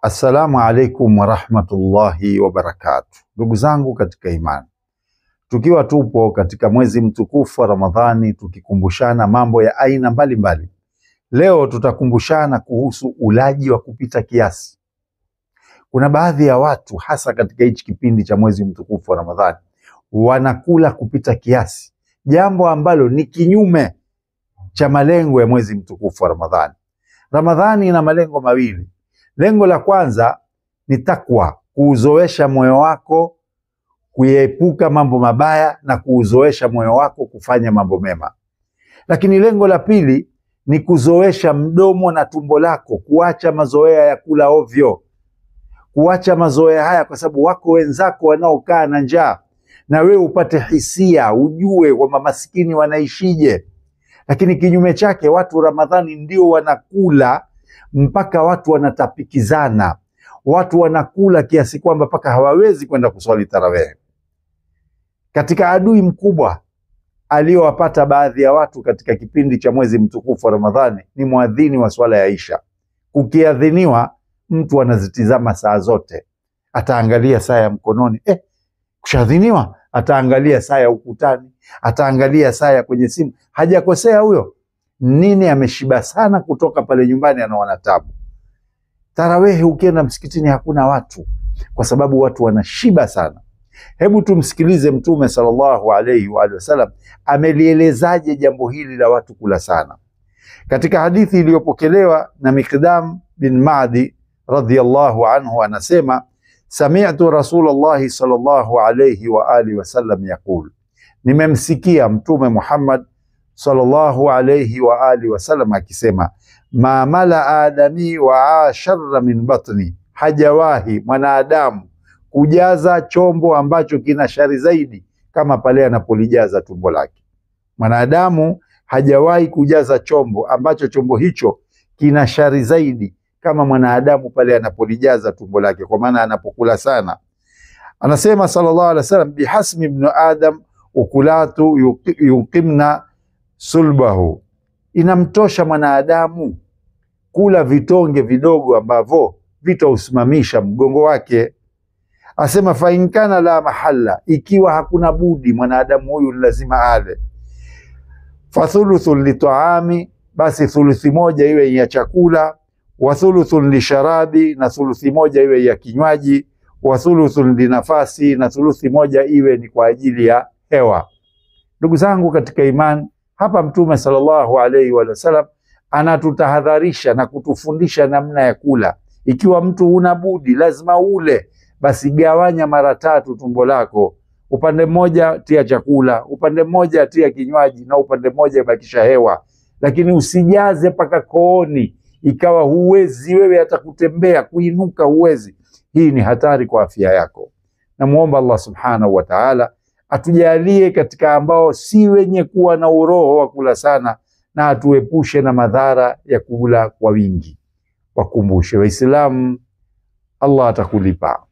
Assalamu alaikum warahmatullahi wabarakatuh. Ndugu zangu katika imani, tukiwa tupo katika mwezi mtukufu wa Ramadhani, tukikumbushana mambo ya aina mbalimbali. Leo tutakumbushana kuhusu ulaji wa kupita kiasi. Kuna baadhi ya watu hasa katika hichi kipindi cha mwezi mtukufu wa Ramadhani wanakula kupita kiasi, jambo ambalo ni kinyume cha malengo ya mwezi mtukufu wa Ramadhani. Ramadhani ina malengo mawili. Lengo la kwanza ni takwa, kuuzoesha moyo wako kuepuka mambo mabaya na kuuzoesha moyo wako kufanya mambo mema. Lakini lengo la pili ni kuzoesha mdomo na tumbo lako, kuacha mazoea ya kula ovyo, kuacha mazoea haya, kwa sababu wako wenzako wanaokaa na njaa na wewe upate hisia, ujue kwamba maskini wanaishije. Lakini kinyume chake, watu Ramadhani ndio wanakula mpaka watu wanatapikizana, watu wanakula kiasi kwamba mpaka hawawezi kwenda kuswali tarawih. Katika adui mkubwa aliyowapata baadhi ya watu katika kipindi cha mwezi mtukufu wa Ramadhani ni muadhini wa swala ya Isha. Kukiadhiniwa, mtu anazitizama saa zote, ataangalia saa ya mkononi, kushadhiniwa, ataangalia saa ya ukutani, ataangalia saa ya kwenye simu. Hajakosea huyo. Nini? Ameshiba sana kutoka pale nyumbani, anaona tabu. Tarawehi ukienda msikitini hakuna watu, kwa sababu watu wanashiba sana. Hebu tumsikilize Mtume sallallahu alayhi wa sallam amelielezaje jambo hili la watu kula sana. Katika hadithi iliyopokelewa na Miqdam bin Ma'di radhiyallahu anhu, anasema sami'tu Rasulullah sallallahu alayhi wa alihi wa sallam yaqul, nimemsikia Mtume Muhammad sallallahu alayhi wa alihi wasallam akisema, ma mala adami wa asharra min batni, hajawahi mwanadamu kujaza chombo ambacho kina shari zaidi kama pale anapolijaza tumbo lake. Mwanadamu hajawahi kujaza chombo ambacho chombo hicho kina shari zaidi kama mwanadamu pale anapolijaza tumbo lake, kwa maana anapokula sana. Anasema sallallahu alaihi wasallam, bihasmi ibn adam ukulatu yuqimna sulbahu, inamtosha mwanadamu kula vitonge vidogo ambavyo vitausimamisha mgongo wake. Asema fa inkana la mahalla, ikiwa hakuna budi mwanadamu huyu lazima ale, fa thuluthun li taami, basi thuluthi moja iwe ya chakula, wa thuluthun li sharabi, na thuluthi moja iwe ya kinywaji, wa thuluthun li nafasi, na thuluthi moja iwe ni kwa ajili ya hewa. Ndugu zangu katika imani, hapa Mtume sallallahu alayhi wa sallam anatutahadharisha na kutufundisha namna ya kula. Ikiwa mtu huna budi lazima ule, basi gawanya mara tatu tumbo lako. Upande mmoja tia chakula, upande mmoja tia kinywaji, na upande mmoja bakisha hewa. Lakini usijaze paka kooni, ikawa huwezi wewe hata kutembea, kuinuka huwezi. Hii ni hatari kwa afya yako. Namuomba Allah subhanahu wa ta'ala atujalie katika ambao si wenye kuwa na uroho wa kula sana, na atuepushe na madhara ya kula kwa wingi. Wakumbushe Waislamu, Allah atakulipa.